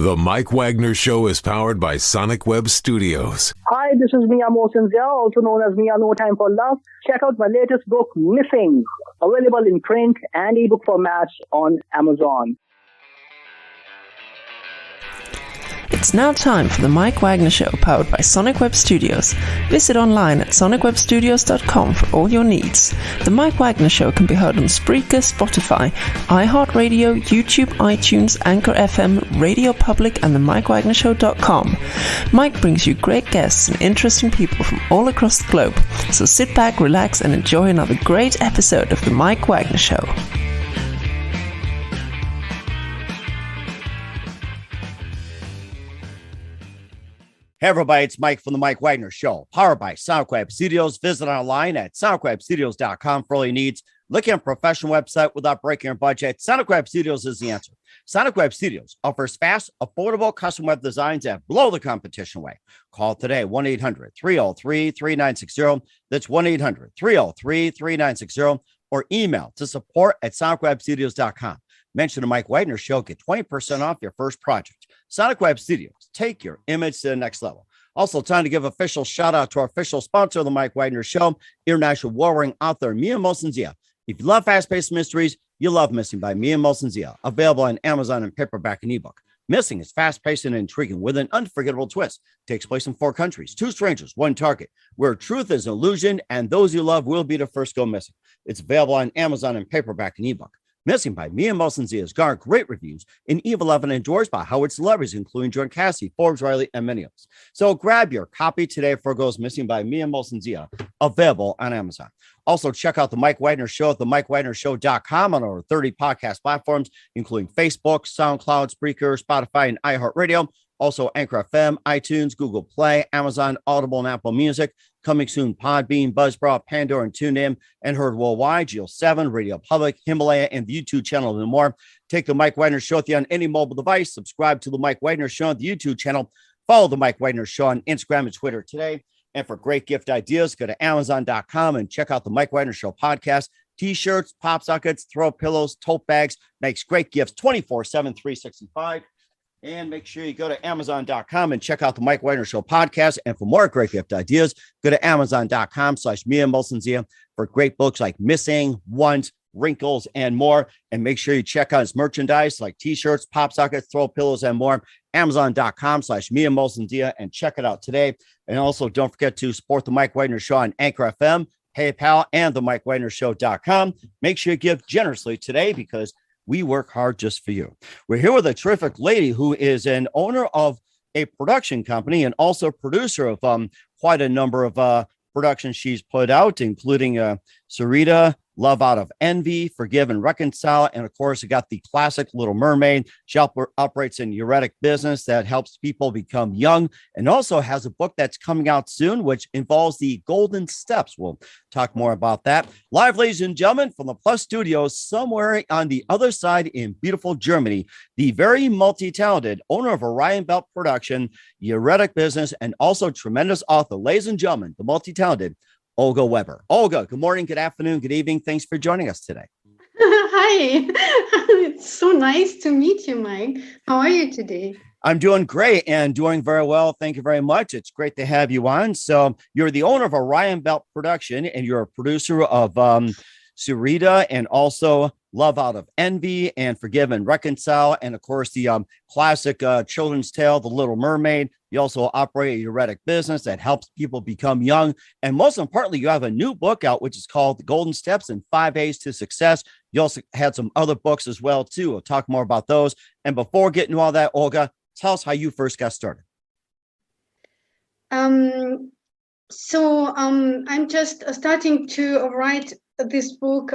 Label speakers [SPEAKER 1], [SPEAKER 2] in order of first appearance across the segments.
[SPEAKER 1] The Mike Wagner Show is powered by Sonic Web Studios.
[SPEAKER 2] Hi, this is Mia Mosinzia, also known as Mia No Time for Love. Check out my latest book, Missing, available in print and ebook formats on Amazon.
[SPEAKER 3] It's now time for the Mike Wagner Show, powered by Sonic Web Studios. Visit online at sonicwebstudios.com for all your needs. The Mike Wagner Show can be heard on Spreaker, Spotify, iHeartRadio, YouTube, iTunes, Anchor FM, Radio Public, and the MikeWagnerShow.com. Mike brings you great guests and interesting people from all across the globe. So sit back, relax, and enjoy another great episode of the Mike Wagner Show.
[SPEAKER 4] Hey everybody, it's Mike from the Mike Wagner Show, powered by Sonic Web Studios. Visit online at sonicwebstudios.com for all your needs. Looking at a professional website without breaking your budget, Sonic Web Studios is the answer. Sonic Web Studios offers fast, affordable custom web designs that blow the competition away. Call today, 1-800-303-3960. That's 1-800-303-3960. Or email to support@sonicwebstudios.com. Mention the Mike Wagner Show, get 20% off your first project. Sonic Web Studios, take your image to the next level. Also, time to give official shout out to our official sponsor of the Mike Wagner Show, international warring author Mia Mosinzia. If you love fast-paced mysteries, you love Missing by Mia Mosinzia, available on Amazon in paperback and ebook. Missing is fast-paced and intriguing with an unforgettable twist. Takes place in 4 countries, 2 strangers, 1 target, where truth is an illusion and those you love will be the first to go missing. It's available on Amazon in paperback and ebook. Missing by Mia Mosinzia has garnered great reviews and even loved and endorsed by Howard celebrities, including John Cassie, Forbes Riley, and many others. So grab your copy today for Goes Missing by Mia Mosinzia, available on Amazon. Also, check out the Mike Wagner Show at the MikeWagnerShow.com on over 30 podcast platforms, including Facebook, SoundCloud, Spreaker, Spotify, and iHeartRadio. Also, Anchor FM, iTunes, Google Play, Amazon, Audible, and Apple Music. Coming soon, Podbean, Buzzsprout, Pandora, and TuneIn, and heard worldwide, Geo7, Radio Public, Himalaya, and the YouTube channel, and more. Take the Mike Wagner Show with you on any mobile device. Subscribe to the Mike Wagner Show on the YouTube channel. Follow the Mike Wagner Show on Instagram and Twitter today. And for great gift ideas, go to Amazon.com and check out the Mike Wagner Show podcast. T-shirts, pop sockets, throw pillows, tote bags, makes great gifts 24/7, 365. And make sure you go to Amazon.com and check out the Mike Wagner Show podcast. And for more great gift ideas, go to Amazon.com/Mia Mosinzia for great books like Missing, Want, Wrinkles, and more. And make sure you check out his merchandise like t-shirts, pop sockets, throw pillows, and more. Amazon.com/Mia Mosinzia and check it out today. And also don't forget to support the Mike Wagner Show on Anchor FM, PayPal, and the MikeWagnerShow.com. Make sure you give generously today because we work hard just for you. We're here with a terrific lady who is an owner of a production company and also producer of quite a number of productions she's put out, including Sarita, Love Out of Envy, Forgive and Reconcile, and of course, you got the classic Little Mermaid. She operates an erotic business that helps people become young, and also has a book that's coming out soon, which involves the golden steps. We'll talk more about that. Live, ladies and gentlemen, from the Plus Studios, somewhere on the other side in beautiful Germany, the very multi-talented owner of Orion Belt Production, erotic business, and also tremendous author, ladies and gentlemen, the multi-talented Olga Weber. Olga, good morning, good afternoon, good evening. Thanks for joining us today.
[SPEAKER 5] Hi, it's so nice to meet you, Mike. How are you today?
[SPEAKER 4] I'm doing great and doing very well. Thank you very much. It's great to have you on. So you're the owner of Orion Belt Production and you're a producer of Sarita and also Love Out of Envy and Forgive and Reconcile. And of course, the classic children's tale, The Little Mermaid. You also operate a erotic business that helps people become young. And most importantly, you have a new book out, which is called The Golden Steps and 5 A's to Success. You also had some other books as well, too. We'll talk more about those. And before getting to all that, Olga, tell us how you first got started.
[SPEAKER 5] I'm just starting to write this book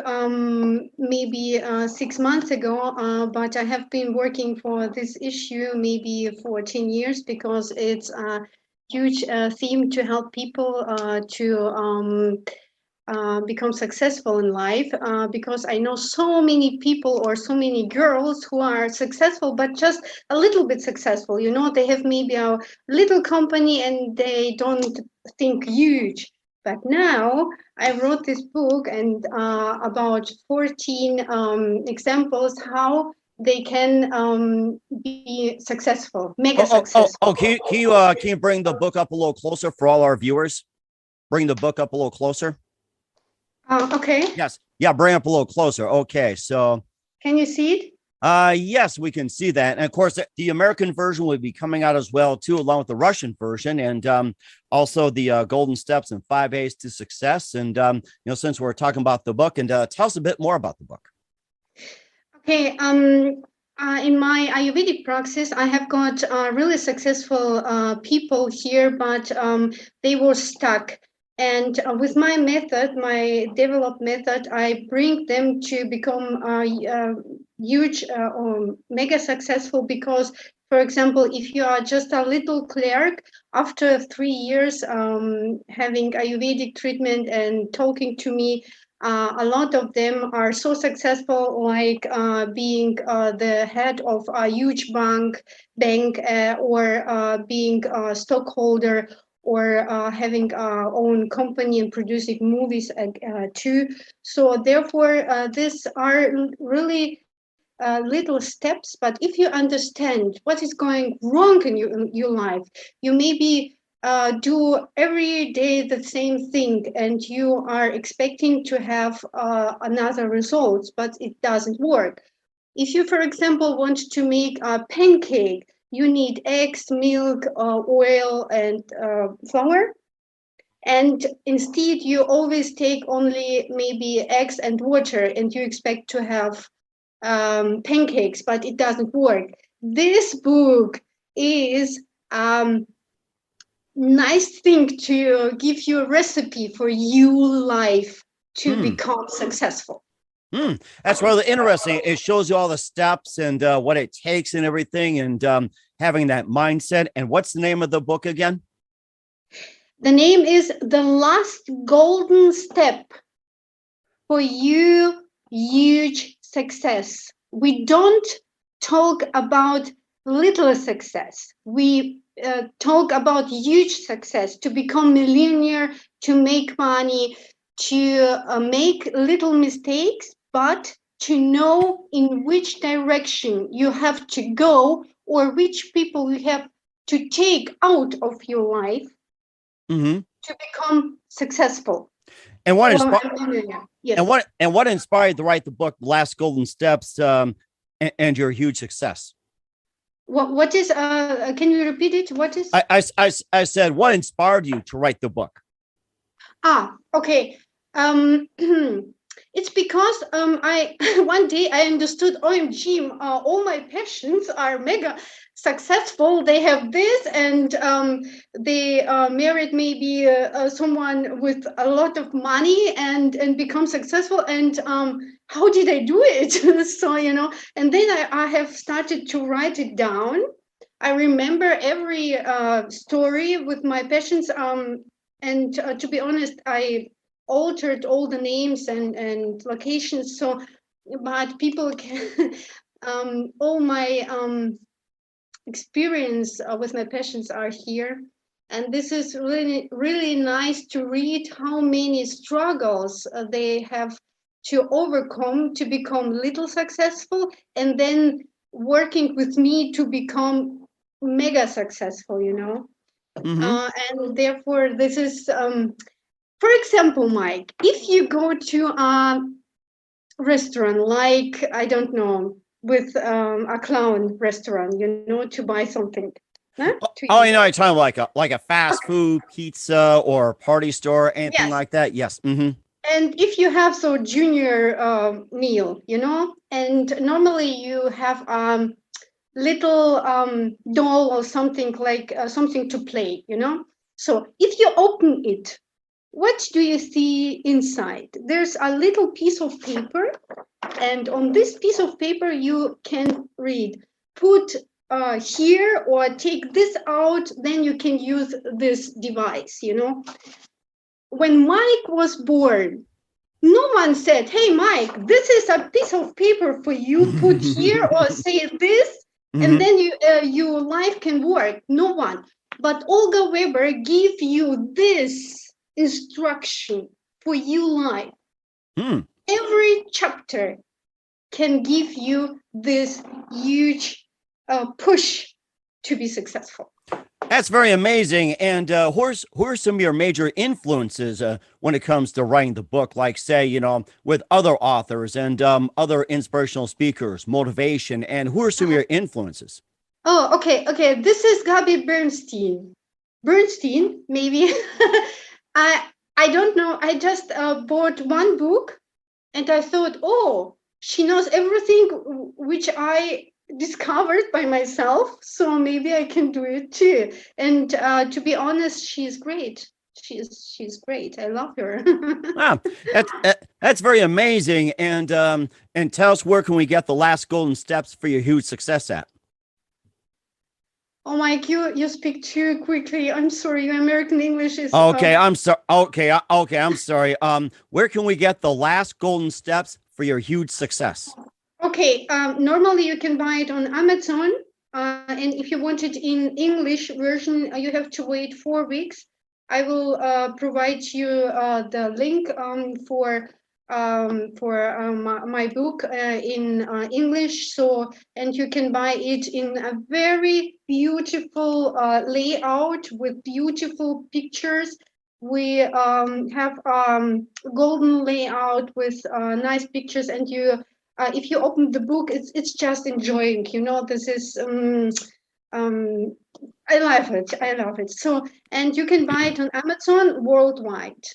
[SPEAKER 5] maybe 6 months ago, but I have been working for this issue maybe for 10 years because it's a huge theme to help people to become successful in life, because I know so many people or so many girls who are successful, but just a little bit successful. You know, they have maybe a little company and they don't think huge. But now I wrote this book and about 14 examples how they can be successful, mega successful.
[SPEAKER 4] Can you bring the book up a little closer for all our viewers? Bring the book up a little closer.
[SPEAKER 5] Okay.
[SPEAKER 4] Yes. Yeah, bring up a little closer. Okay, so
[SPEAKER 5] can you see it?
[SPEAKER 4] Yes, we can see that. And of course, the American version will be coming out as well, too, along with the Russian version, and also the Golden Steps and 5 A's to Success. And, since we're talking about the book, and tell us a bit more about the book.
[SPEAKER 5] Okay. In my Ayurvedic practice, I have got really successful people here, but they were stuck. And with my method, my developed method, I bring them to become huge or mega successful because, for example, if you are just a little clerk, after 3 years having Ayurvedic treatment and talking to me, a lot of them are so successful, like being the head of a huge bank, or being a stockholder, or having our own company and producing movies too. So therefore, these are really little steps. But if you understand what is going wrong in your life, you maybe do every day the same thing, and you are expecting to have another results, but it doesn't work. If you, for example, want to make a pancake, you need eggs, milk, oil, and flour. And instead, you always take only maybe eggs and water, and you expect to have pancakes, but it doesn't work. This book is nice thing to give you a recipe for your life to become successful.
[SPEAKER 4] That's really interesting. It shows you all the steps and what it takes and everything, and having that mindset. And what's the name of the book again?
[SPEAKER 5] The name is The Last Golden Step for You Huge Success. We don't talk about little success. We talk about huge success, to become millionaire, to make money, to make little mistakes, but to know in which direction you have to go, or which people you have to take out of your life to become successful.
[SPEAKER 4] And what
[SPEAKER 5] yes.
[SPEAKER 4] and what inspired you to write the book Last Golden Steps, and your huge success?
[SPEAKER 5] What is can you repeat it? What is
[SPEAKER 4] I said, what inspired you to write the book?
[SPEAKER 5] Okay. It's because I one day I understood, OMG, all my patients are mega successful. They have this, and they married maybe someone with a lot of money and become successful. And how did I do it? So, and then I have started to write it down. I remember every story with my patients. And to be honest, I altered all the names and locations, so but people can all my experience with my patients are here, and this is really, really nice to read how many struggles they have to overcome to become little successful, and then working with me to become mega successful, and therefore this is for example, Mike, if you go to a restaurant, like, I don't know, with a clown restaurant, to buy something.
[SPEAKER 4] You're talking like a fast food, pizza, or party store, anything like that. Yes.
[SPEAKER 5] And if you have junior meal, and normally you have little doll or something, like something to play, So if you open it, what do you see inside? There's a little piece of paper, and on this piece of paper you can read, put here, or take this out, then you can use this device, When Mike was born, no one said, hey, Mike, this is a piece of paper for you, put here, or say this, and then your life can work. No one. But Olga Weber gave you this instruction for your life. Every chapter can give you this huge push to be successful.
[SPEAKER 4] That's very amazing. And who are some of your major influences when it comes to writing the book? Like, say, with other authors and other inspirational speakers, motivation, and who are some of your influences?
[SPEAKER 5] Oh, okay. This is Gabi Bernstein. Maybe. I don't know. I just bought one book, and I thought, oh, she knows everything which I discovered by myself, so maybe I can do it too. And to be honest, she's great. She's great. I love her.
[SPEAKER 4] Wow, that's very amazing. And tell us, where can we get the last golden steps for your huge success at?
[SPEAKER 5] Oh, Mike, you speak too quickly. I'm sorry. Your American English is
[SPEAKER 4] okay. I'm sorry. Okay, I'm sorry. Where can we get the last golden steps for your huge success?
[SPEAKER 5] Okay. Normally you can buy it on Amazon, and if you want it in English version, you have to wait 4 weeks. I will provide you the link for my book in English. So, and you can buy it in a very beautiful layout with beautiful pictures. We have golden layout with nice pictures, and you, if you open the book, it's just enjoying. This is. I love it. So, and you can buy it on Amazon worldwide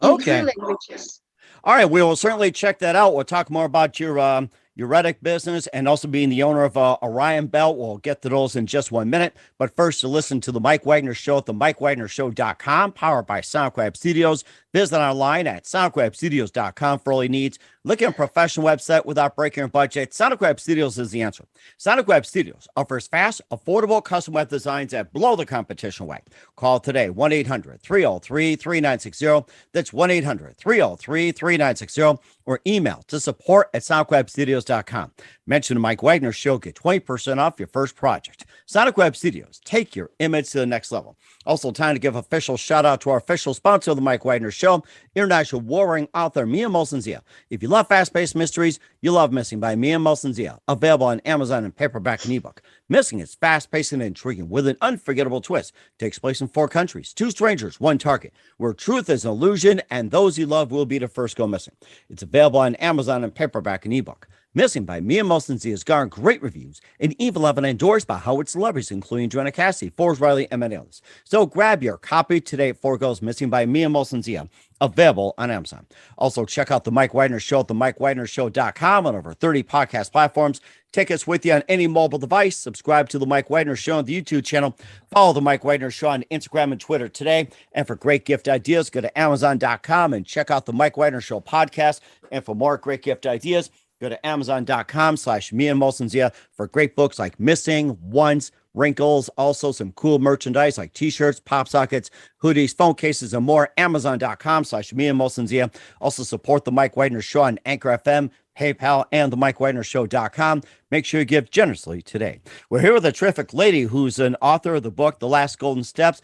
[SPEAKER 5] in 3 languages.
[SPEAKER 4] All right, we will certainly check that out. We'll talk more about your Reddick business and also being the owner of Orion Belt. We'll get to those in just 1 minute. But first, to listen to the Mike Wagner Show at the MikeWagnerShow.com, powered by Sonic Web Studios. Visit online at SonicWebStudios.com for all your needs. Look at a professional website without breaking your budget. Sonic Web Studios is the answer. Sonic Web Studios offers fast, affordable custom web designs that blow the competition away. Call today, 1-800-303-3960. That's 1-800-303-3960. Or email to support@SonicWebStudios.com. Mention the Mike Wagner Show. Get 20% off your first project. Sonic Web Studios. Take your image to the next level. Also, time to give official shout out to our official sponsor of the Mike Wagner Show, international warring author Mia Molson-Zia. If you love fast-paced mysteries, you love Missing by Mia Molson-Zia. Available on Amazon in paperback and ebook. Missing is fast-paced and intriguing with an unforgettable twist. Takes place in 4 countries, 2 strangers, 1 target, where truth is an illusion and those you love will be the first go missing. It's available on Amazon in paperback and ebook. Missing by Mia Molson-Zia has garnered great reviews and even been endorsed by Howard celebrities, including Joanna Cassidy, Forbes Riley, and many others. So grab your copy today. 4 Girls Missing by Mia Molson-Zia, available on Amazon. Also, check out the Mike Wagner Show at the MikeWagnerShow.com on over 30 podcast platforms. Take us with you on any mobile device. Subscribe to the Mike Wagner Show on the YouTube channel. Follow the Mike Wagner Show on Instagram and Twitter today. And for great gift ideas, go to Amazon.com and check out the Mike Wagner Show podcast. And for more great gift ideas, go to Amazon.com/Mia Molson-Zia for great books like Missing, Once, Wrinkles, also some cool merchandise like t-shirts, pop sockets, hoodies, phone cases, and more. Amazon.com/Mia Molson-Zia. Also support the Mike Wagner Show on Anchor FM, PayPal, and the MikeWagnerShow.com. Make sure you give generously today. We're here with a terrific lady who's an author of the book, The Last Golden Steps,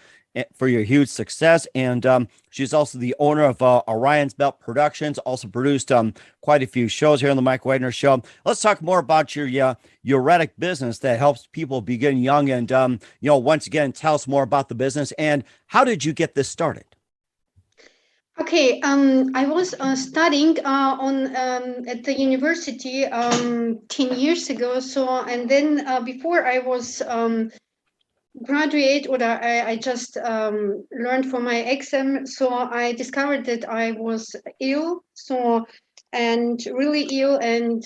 [SPEAKER 4] for your huge success. And she's also the owner of Orion's Belt Productions, also produced quite a few shows here on the Mike Wagner Show. Let's talk more about your Reddick business that helps people begin young. And, once again, tell us more about the business and how did you get this started?
[SPEAKER 5] Okay, I was studying at the university 10 years ago. So, and then before I was graduate, or I just learned for my exam. So I discovered that I was ill. And really ill, and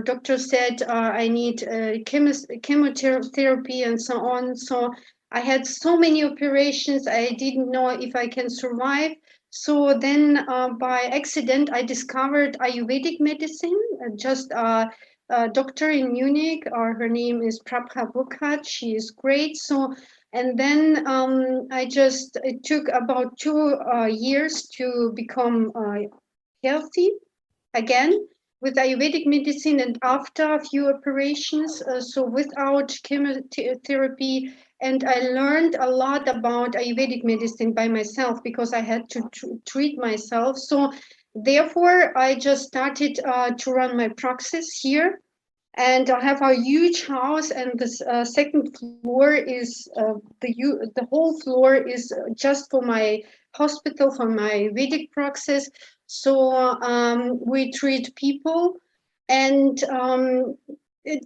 [SPEAKER 5] doctor said I need chemotherapy and so on. So I had so many operations. I didn't know if I can survive. So then by accident, I discovered Ayurvedic medicine. Just a doctor in Munich, her name is Prabha Bukhat. She is great. So, and then it took about 2 years to become healthy again with Ayurvedic medicine, and after a few operations, so without chemotherapy. And I learned a lot about Ayurvedic medicine by myself because I had to treat myself. So, Therefore, I just started to run my praxis here. And I have a huge house, and this second floor is the whole floor is just for my hospital, for my Vedic praxis. So we treat people, and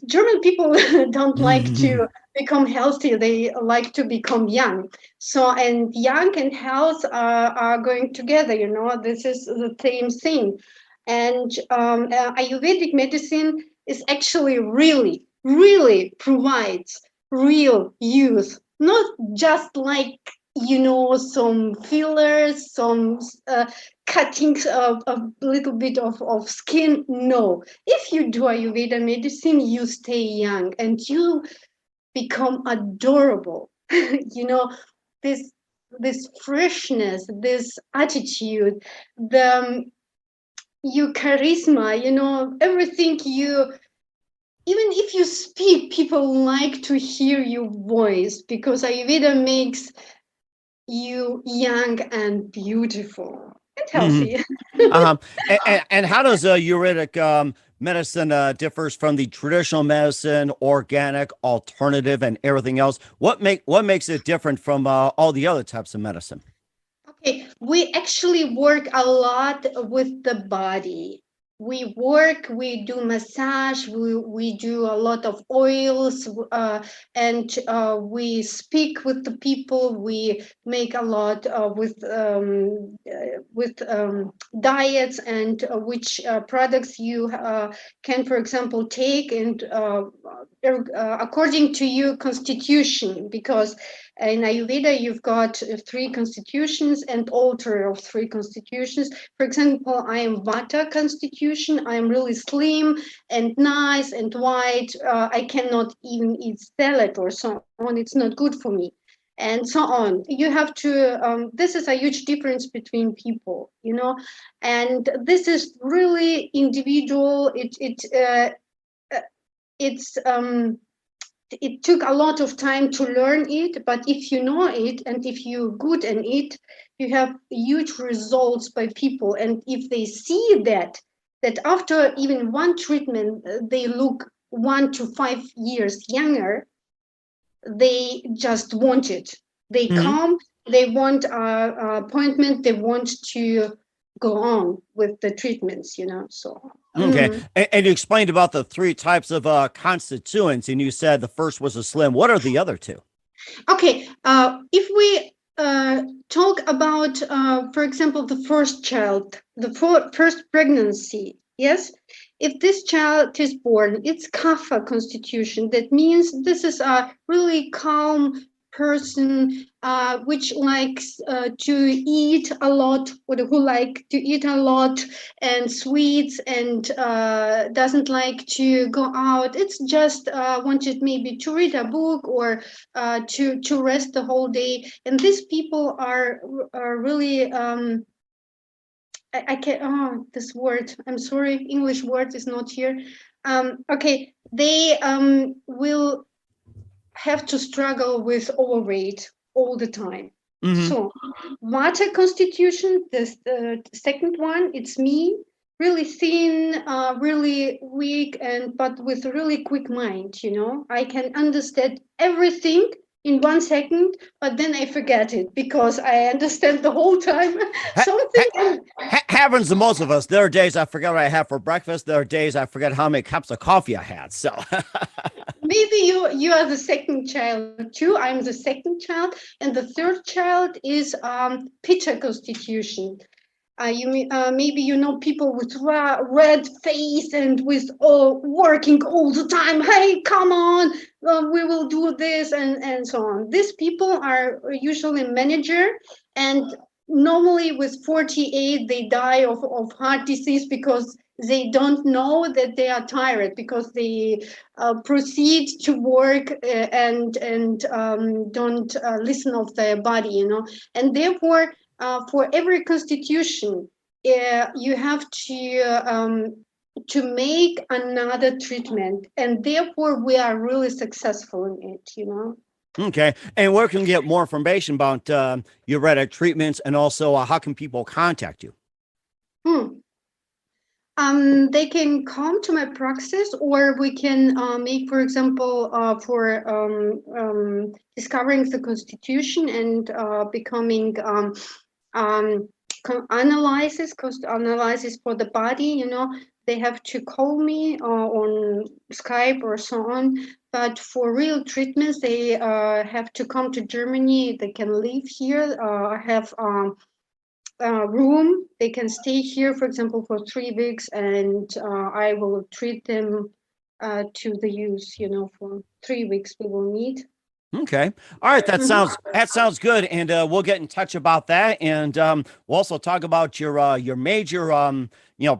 [SPEAKER 5] German people don't like to become healthy; they like to become young. So, and young and health are going together. You know, this is the same thing. And Ayurvedic medicine is actually really provides real youth, not just like, you know, some fillers, some cuttings of a little bit of skin. No, if you do Ayurveda medicine, you stay young and you become adorable. You know, this freshness, this attitude, the your charisma, you know, everything you, even if you speak, people like to hear your voice because Ayurveda makes you young and beautiful and healthy.
[SPEAKER 4] Uh-huh. And how does Ayurvedic medicine differs from the traditional medicine, organic, alternative, and everything else? What makes it different from all the other types of medicine?
[SPEAKER 5] Okay, we actually work a lot with the body. We do massage, we do a lot of oils, and we speak with the people. We make a lot with diets and which products you can, for example, take and according to your constitution, because in Ayurveda, you've got three constitutions and altar of three constitutions. For example, I am Vata constitution. I am really slim and nice and white. I cannot even eat salad or so on. It's not good for me. And so on. You have to, this is a huge difference between people, you know, and this is really individual. It's, it took a lot of time to learn it, but if you know it and if you're good in it, you have huge results by people. And if they see that after even one treatment, they look 1 to 5 years younger, they just want it. They come, they want an appointment, they want to go on with the treatments, you know, so.
[SPEAKER 4] Okay. And you explained about the three types of constituents, and you said the first was a slim. What are the other two?
[SPEAKER 5] Okay. If we talk about, for example, the first child, the first pregnancy, yes? If this child is born, it's Kapha constitution. That means this is a really calm person which likes to eat a lot, or who like to eat a lot and sweets, and doesn't like to go out. It's just wanted maybe to read a book or to rest the whole day. And these people are really I can't, oh, this word, I'm sorry, English word is not here. Okay, they will have to struggle with overweight all the time. So, Vata constitution, the second one, it's me, really thin, really weak, and but with a really quick mind, you know. I can understand everything in 1 second, but then I forget it because I understand the whole time something.
[SPEAKER 4] Happens to most of us. There are days I forget what I had for breakfast. There are days I forget how many cups of coffee I had. So
[SPEAKER 5] maybe you are the second child too. I'm the second child, and the third child is Pitta constitution. Maybe you know people with red face and with working all the time. Hey, come on, we will do this and so on. These people are usually manager, and normally with 48 they die of heart disease because they don't know that they are tired, because they proceed to work and don't listen of their body, you know, and therefore for every constitution, you have to make another treatment, and therefore we are really successful in it, you know.
[SPEAKER 4] okay. And where can we get more information about your Reddit treatments, and also how can people contact you?
[SPEAKER 5] Hmm. They can come to my practice, or we can make, for example, for discovering the Constitution and becoming cost analysis for the body. You know, they have to call me on Skype or so on. But for real treatments, they have to come to Germany. They can live here. Have room. They can stay here, for example, for 3 weeks, and I will treat them to the use. You know, for 3 weeks we will meet.
[SPEAKER 4] Okay. All right. That sounds good. And we'll get in touch about that. And we'll also talk about your major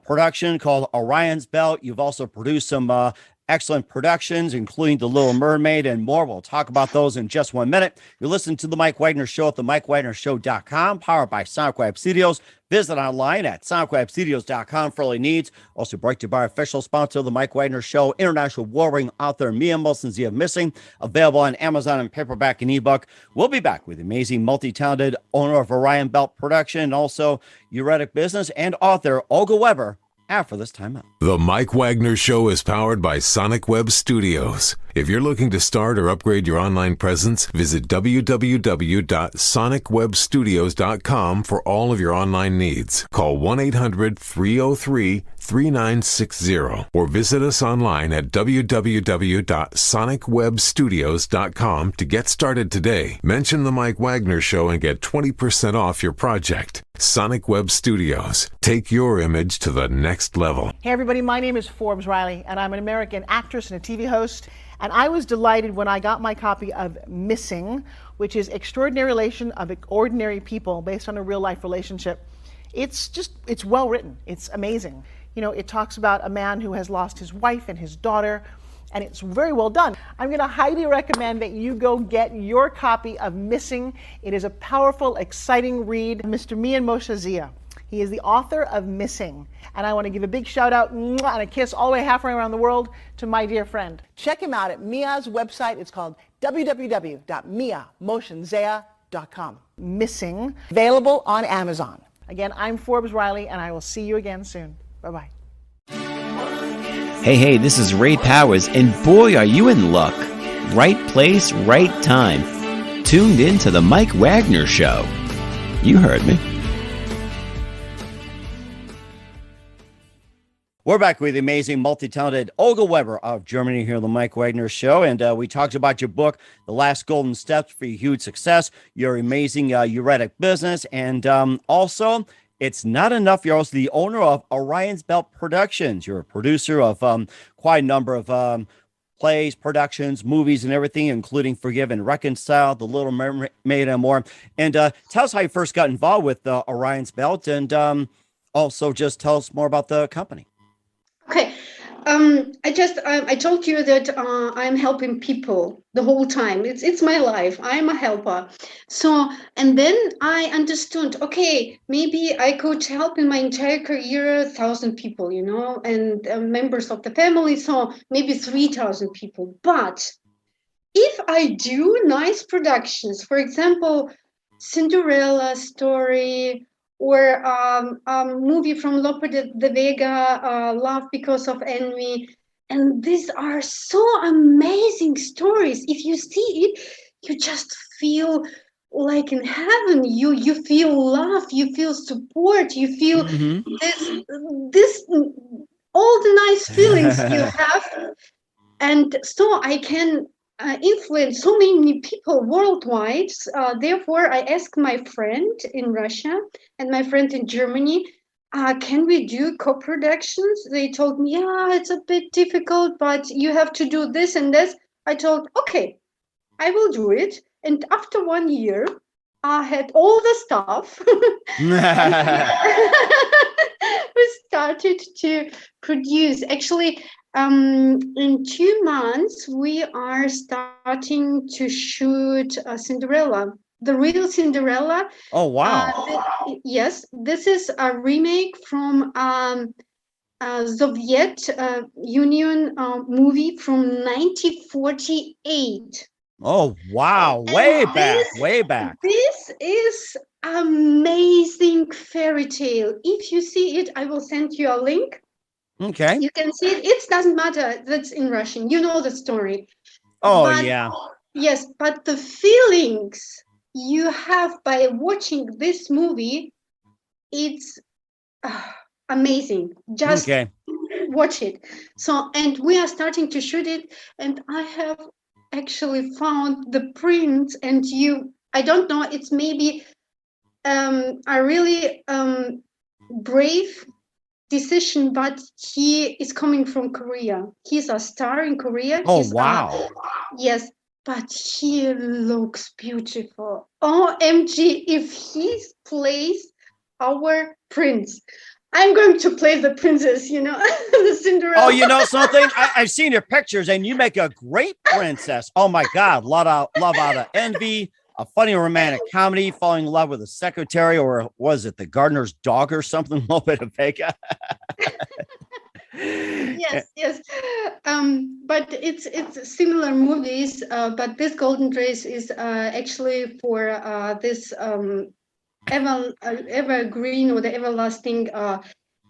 [SPEAKER 4] production called Orion's Belt. You've also produced some excellent productions, including The Little Mermaid and more. We'll talk about those in just 1 minute. You're listening to The Mike Wagner Show at themikewagnershow.com, powered by Sonic Web Studios. Visit online at sonicwebstudios.com for all your needs. Also brought to you by our official sponsor of The Mike Wagner Show, international warring author Mia Molson-Zia Missing, available on Amazon and paperback and ebook. We'll be back with the amazing, multi-talented owner of Orion Belt Production, and also Uretic business and author Olga Weber after this time out.
[SPEAKER 1] The Mike Wagner Show is powered by Sonic Web Studios. If you're looking to start or upgrade your online presence, visit www.sonicwebstudios.com for all of your online needs. Call 1-800-303-3960 or visit us online at www.sonicwebstudios.com to get started today. Mention The Mike Wagner Show and get 20% off your project. Sonic Web Studios. Take your image to the next level.
[SPEAKER 6] Hey everybody, my name is Forbes Riley, and I'm an American actress and a TV host. And I was delighted when I got my copy of Missing, which is Extraordinary Relation of Ordinary People based on a real life relationship. It's well written. It's amazing. You know, it talks about a man who has lost his wife and his daughter, and it's very well done. I'm going to highly recommend that you go get your copy of Missing. It is a powerful, exciting read. Mr. Mian Moshe-Zia. He is the author of Missing. And I want to give a big shout out and a kiss all the way halfway around the world to my dear friend. Check him out at Mia's website. It's called www.miamotionzea.com. Missing, available on Amazon. Again, I'm Forbes Riley, and I will see you again soon. Bye-bye.
[SPEAKER 7] Hey, this is Ray Powers, and boy, are you in luck. Right place, right time. Tuned in to The Mike Wagner Show. You heard me.
[SPEAKER 4] We're back with the amazing, multi-talented Olga Weber of Germany here on The Mike Wagner Show. And we talked about your book, The Last Golden Steps for Your Huge Success, your amazing Uretic business. And also, it's not enough. You're also the owner of Orion's Belt Productions. You're a producer of quite a number of plays, productions, movies, and everything, including Forgive and Reconcile, The Little Mermaid, and more. And tell us how you first got involved with Orion's Belt, and also just tell us more about the company.
[SPEAKER 5] Okay. I told you that I'm helping people the whole time. It's my life. I'm a helper. So, and then I understood, okay, maybe I could help in my entire career 1,000 people, you know, and members of the family. So maybe 3,000 people. But if I do nice productions, for example, Cinderella story, or a movie from Lope de Vega, Love Because of Envy. And these are so amazing stories. If you see it, you just feel like in heaven. You feel love, you feel support, you feel this all the nice feelings you have. And so I can influence so many people worldwide. Therefore, I asked my friend in Russia and my friend in Germany, can we do co-productions? They told me, yeah, it's a bit difficult, but you have to do this and this. I told, okay, I will do it. And after 1 year, I had all the stuff. We started to produce. Actually, in 2 months, we are starting to shoot Cinderella, the real Cinderella.
[SPEAKER 4] Oh, wow.
[SPEAKER 5] Yes, this is a remake from Soviet Union movie from 1948.
[SPEAKER 4] Oh, wow. Way back.
[SPEAKER 5] This is amazing fairy tale. If you see it, I will send you a link.
[SPEAKER 4] Okay.
[SPEAKER 5] You can see it. It doesn't matter. That's in Russian. You know the story.
[SPEAKER 4] Oh,
[SPEAKER 5] But,
[SPEAKER 4] yeah.
[SPEAKER 5] Yes, but the feelings you have by watching this movie, it's amazing. Just
[SPEAKER 4] Okay.
[SPEAKER 5] watch it. So, and we are starting to shoot it, and I have actually found the prince, and I don't know, it's maybe a really brave decision, but he is coming from Korea. He's a star in Korea.
[SPEAKER 4] Oh, wow.
[SPEAKER 5] Yes, but he looks beautiful. OMG, if he plays our prince, I'm going to play the princess, the Cinderella.
[SPEAKER 4] Oh, you know something? I've seen your pictures, and you make a great princess. Oh my God, love out of envy, a funny romantic comedy, falling in love with a secretary, or was it the gardener's dog or something? A little bit of Vega.
[SPEAKER 5] Yes. But it's similar movies. But this Golden Dress is actually for this evergreen or the everlasting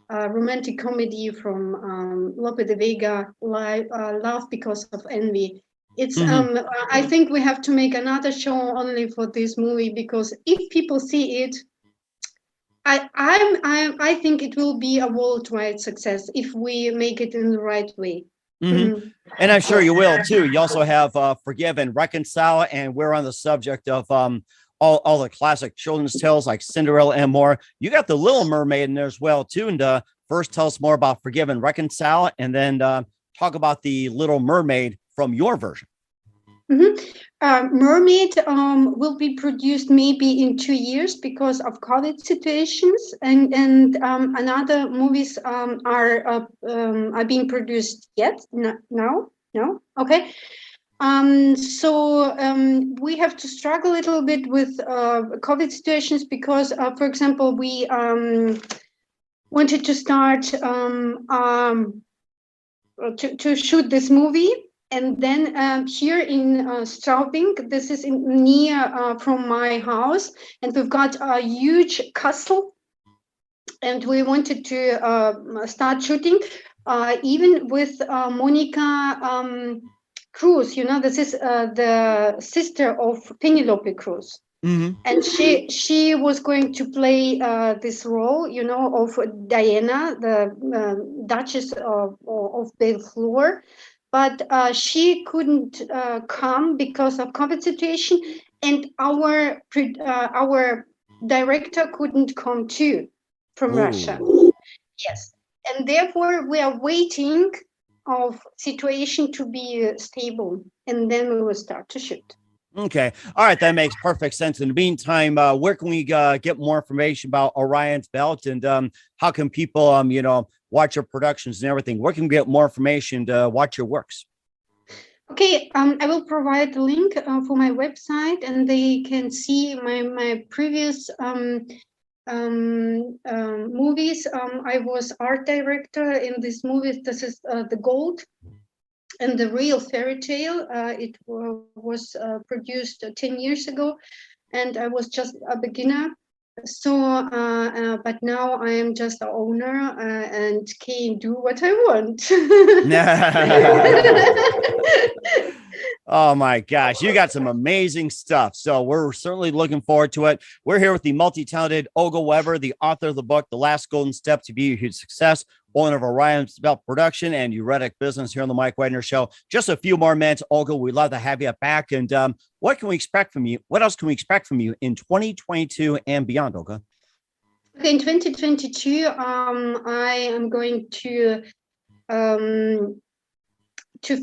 [SPEAKER 5] romantic comedy from Lope de Vega, Love Because of Envy. It's I think we have to make another show only for this movie, because if people see it, I think it will be a worldwide success if we make it in the right way.
[SPEAKER 4] Mm-hmm. And I'm sure you will too. You also have Forgive and Reconcile, and we're on the subject of all the classic children's tales like Cinderella and more. You got the Little Mermaid in there as well too. And first, tell us more about Forgive and Reconcile, and then talk about the Little Mermaid from your version.
[SPEAKER 5] Mermaid will be produced maybe in 2 years because of COVID situations, and another movies are being produced yet. No, okay. So we have to struggle a little bit with COVID situations because, for example, we wanted to start to shoot this movie. And then here in Straubing, this is near from my house, and we've got a huge castle, and we wanted to start shooting, even with Monica Cruz. This is the sister of Penelope Cruz.
[SPEAKER 4] Mm-hmm.
[SPEAKER 5] And she was going to play this role, of Diana, the Duchess of Bellflower. But she couldn't come because of COVID situation, and our director couldn't come too from Russia. Yes, and therefore we are waiting of situation to be stable, and then we will start to shoot.
[SPEAKER 4] Okay. All right. That makes perfect sense. In the meantime, where can we get more information about Orion's Belt, and how can people, watch your productions and everything? Where can we get more information to watch your works?
[SPEAKER 5] Okay. I will provide the link for my website, and they can see my previous movies. I was art director in these movies. This is The Gold and The Real Fairy Tale. It was produced 10 years ago, and I was just a beginner. So, but now I am just the owner and can do what I want.
[SPEAKER 4] Oh my gosh, you got some amazing stuff. So we're certainly looking forward to it. We're here with the multi-talented Olga Weber, the author of the book, The Last Golden Step to Be a Huge Success, owner of Orion's Belt Production and Euretic Business here on the Mike Wagner Show. Just a few more minutes, Olga. We'd love to have you back. And what can we expect from you? What else can we expect from you in 2022 and beyond, Olga?
[SPEAKER 5] Okay, in 2022, I am going to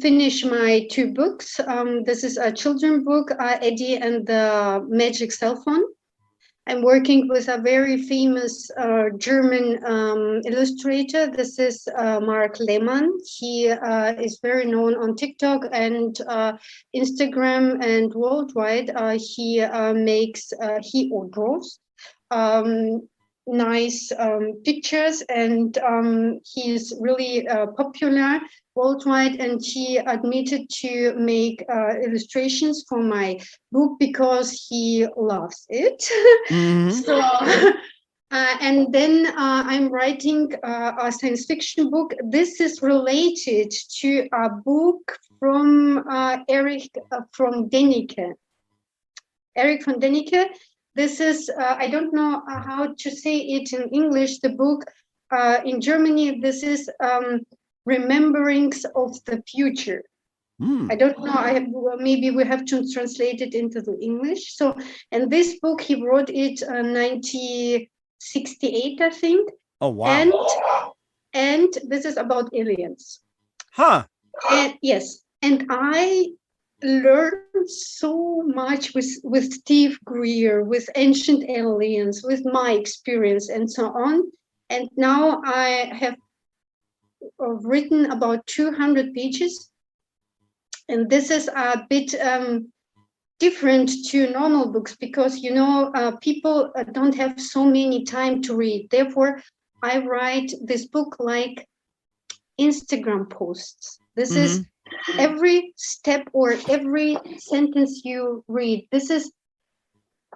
[SPEAKER 5] finish my 2 books. This is a children's book, Eddie and the Magic Cell Phone. I'm working with a very famous German illustrator. This is Mark Lehmann. He is very known on TikTok and Instagram and worldwide. He draws nice pictures, and he's really popular worldwide, and he admitted to make illustrations for my book because he loves it. So and then I'm writing a science fiction book. This is related to a book from Eric from Däniken. Eric von Däniken. This is, I don't know how to say it in English, the book. In Germany, this is Rememberings of the Future. I don't know, maybe we have to translate it into the English. So, and this book, he wrote it 1968, I think.
[SPEAKER 4] Oh, wow.
[SPEAKER 5] And this is about aliens.
[SPEAKER 4] Huh.
[SPEAKER 5] And yes, and I learned so much with Steve Greer, with Ancient Aliens, with my experience and so on. And now I have written about 200 pages. And this is a bit different to normal books because, you know, people don't have so many time to read. Therefore, I write this book like Instagram posts. This is every step or every sentence you read. This is,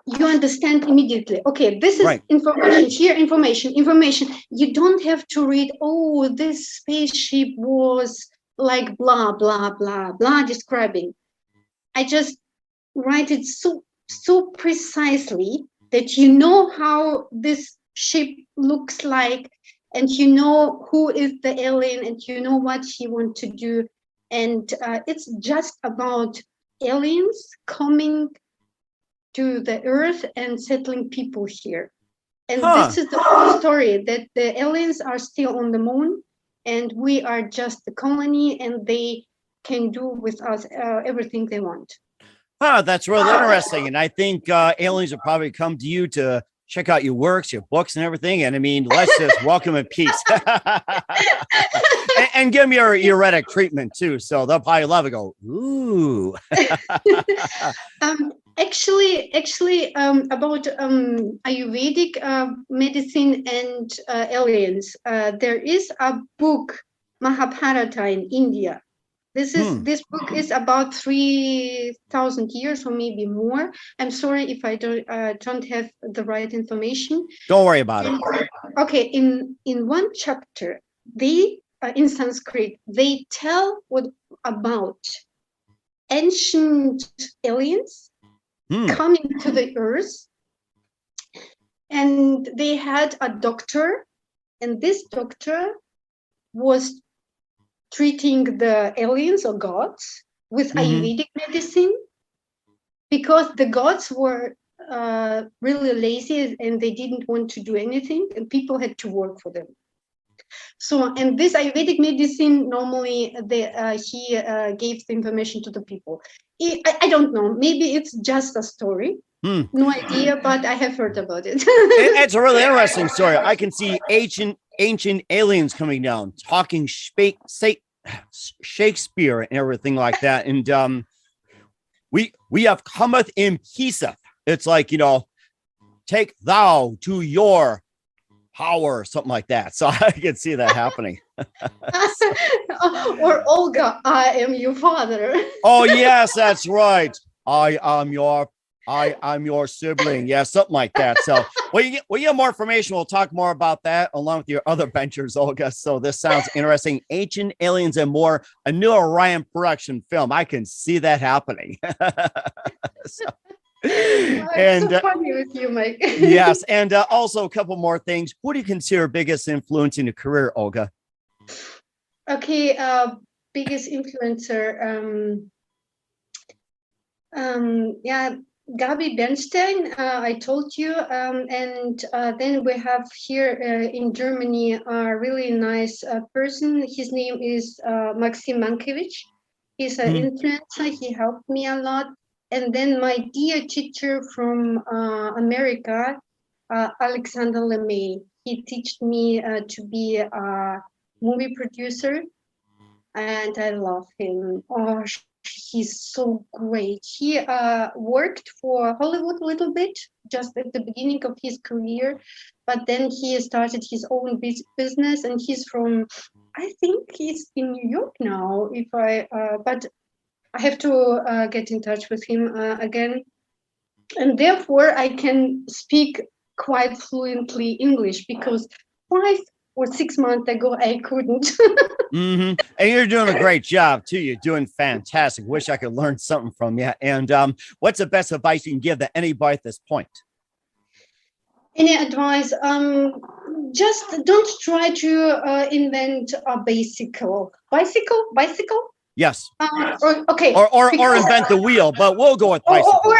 [SPEAKER 5] you understand immediately. Okay, this is information, here information. You don't have to read, oh, this spaceship was like blah, blah, blah, blah, describing. I just write it so precisely that you know how this ship looks like, and you know who is the alien, and you know what he wants to do. And it's just about aliens coming to the Earth and settling people here. And this is the whole story, that the aliens are still on the moon, and we are just the colony, and they can do with us everything they want.
[SPEAKER 4] That's really interesting. And I think aliens will probably come to you to check out your works, your books, and everything. And I mean, let's just welcome in peace and give them your erotic treatment too. So they'll probably love it. Go, ooh.
[SPEAKER 5] Actually, about Ayurvedic medicine and aliens, there is a book, Mahabharata, in India. This book is about 3,000 years or maybe more. I'm sorry if I don't have the right information.
[SPEAKER 4] Don't worry about it.
[SPEAKER 5] Okay, in one chapter, they in Sanskrit, they tell about ancient aliens coming to the Earth, and they had a doctor, and this doctor was treating the aliens or gods with Ayurvedic medicine, because the gods were really lazy and they didn't want to do anything, and people had to work for them. So, and this Ayurvedic medicine, normally he gave the information to the people. I don't know, maybe it's just a story. No idea, but I have heard about it.
[SPEAKER 4] It's a really interesting story. I can see ancient aliens coming down, talking Shakespeare and everything like that. And we have cometh in peaceth. It's like, you know, take thou to your power, something like that. So I can see that happening.
[SPEAKER 5] Or Olga, I am your father.
[SPEAKER 4] Oh yes, that's right. I'm your sibling. Yeah, something like that. So when you get more information, we'll talk more about that along with your other ventures, Olga. So this sounds interesting. Ancient Aliens and More, a new Orion production film. I can see that happening.
[SPEAKER 5] And so funny with you, Mike.
[SPEAKER 4] Yes, and also a couple more things. Who do you consider biggest influence in your career, Olga?
[SPEAKER 5] Okay, biggest influencer. Yeah, Gabi Bernstein, I told you, and then we have here in Germany a really nice person. His name is Maxim Mankiewicz. He's an influencer. He helped me a lot. And then my dear teacher from America, Alexander LeMay. He taught me to be a movie producer, and I love him. Oh, he's so great. He worked for Hollywood a little bit, just at the beginning of his career, but then he started his own business, and he's from, I think he's in New York now, but I have to get in touch with him again. And therefore I can speak quite fluently English, because 5 or 6 months ago I couldn't.
[SPEAKER 4] And you're doing a great job too. You're doing fantastic. Wish I could learn something from you. And what's the best advice you can give to anybody at this point?
[SPEAKER 5] Any advice? Just don't try to invent a bicycle. Yes. Okay.
[SPEAKER 4] Or invent the wheel, but we'll go with bicycle.
[SPEAKER 5] Or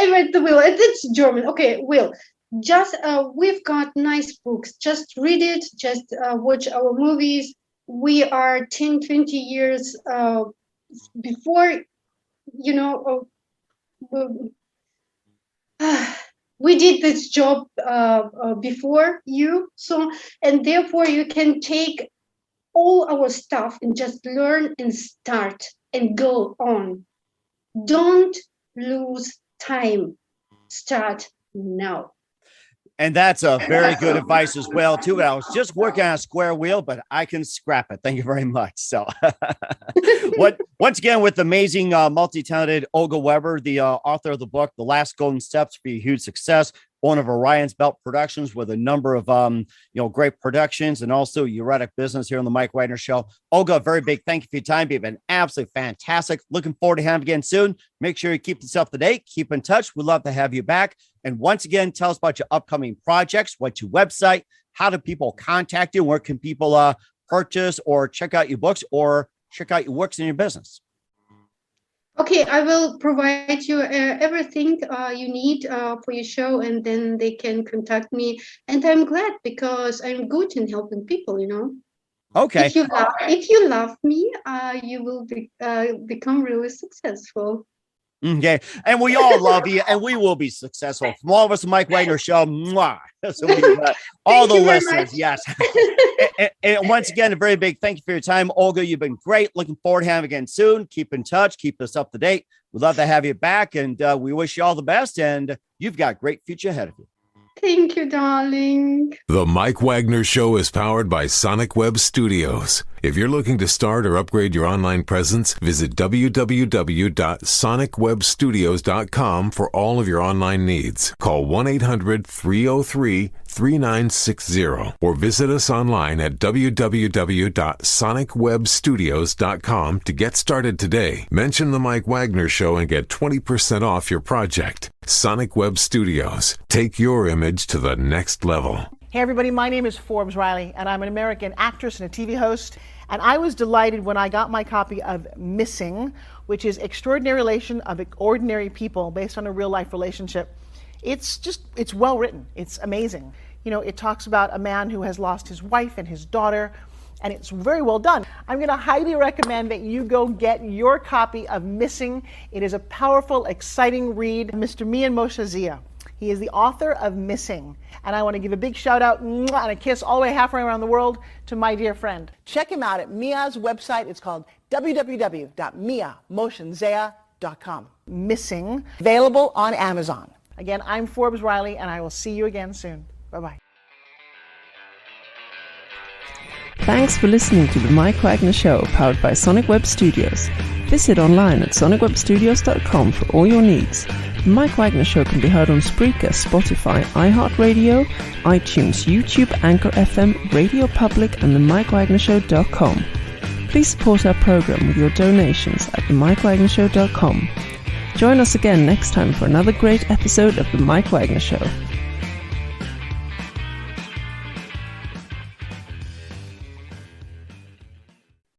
[SPEAKER 5] invent the wheel. It's German. Okay, wheel. Just we've got nice books. Just read it. Just watch our movies. We are 10, 20 years before, we did this job before you. So, and therefore you can take all our stuff and just learn and start and go on. Don't lose time. Start now.
[SPEAKER 4] And that's a very good advice as well, too. I was just working on a square wheel, but I can scrap it. Thank you very much. So once again, with amazing multi-talented Olga Weber, the author of the book, The Last Golden Steps to Be a Huge Success, owner of Orion's Belt Productions with a number of, great productions, and also Euretic Business here on the Mike Wagner Show. Olga, a very big thank you for your time. You've been absolutely fantastic. Looking forward to having you again soon. Make sure you keep yourself up to date. Keep in touch. We'd love to have you back. And once again, tell us about your upcoming projects, what's your website, how do people contact you, where can people purchase or check out your books or check out your works in your business?
[SPEAKER 5] Okay, I will provide you everything you need for your show, and then they can contact me. And I'm glad, because I'm good in helping people,
[SPEAKER 4] Okay.
[SPEAKER 5] If you love me, you will become really successful.
[SPEAKER 4] Okay. And we all love you, and we will be successful. From all of us, the Mike Wagner Show, mwah. So all the listeners, yes. and once again, a very big thank you for your time, Olga. You've been great. Looking forward to having you again soon. Keep in touch. Keep us up to date. We'd love to have you back, and we wish you all the best, and you've got a great future ahead of you.
[SPEAKER 5] Thank you, darling.
[SPEAKER 1] The Mike Wagner Show is powered by Sonic Web Studios. If you're looking to start or upgrade your online presence, visit www.sonicwebstudios.com for all of your online needs. Call 1-800-303-3960 or visit us online at www.sonicwebstudios.com to get started today. Mention the Mike Wagner Show and get 20% off your project. Sonic Web Studios. Take your image to the next level.
[SPEAKER 6] Hey everybody, my name is Forbes Riley, and I'm an American actress and a TV host. And I was delighted when I got my copy of Missing, which is Extraordinary Relation of Ordinary People based on a real life relationship. It's well written. It's amazing. It talks about a man who has lost his wife and his daughter, and it's very well done. I'm going to highly recommend that you go get your copy of Missing. It is a powerful, exciting read. Mr. Mian Moshe Zia. He is the author of Missing. And I want to give a big shout out and a kiss all the way halfway around the world to my dear friend. Check him out at Mia's website. It's called www.miamotionzea.com. Missing, available on Amazon. Again, I'm Forbes Riley, and I will see you again soon. Bye-bye.
[SPEAKER 3] Thanks for listening to the Mike Wagner Show, powered by Sonic Web Studios. Visit online at sonicwebstudios.com for all your needs. The Mike Wagner Show can be heard on Spreaker, Spotify, iHeartRadio, iTunes, YouTube, Anchor FM, Radio Public, and themikewagnershow.com. Please support our program with your donations at themikewagnershow.com. Join us again next time for another great episode of The Mike Wagner Show.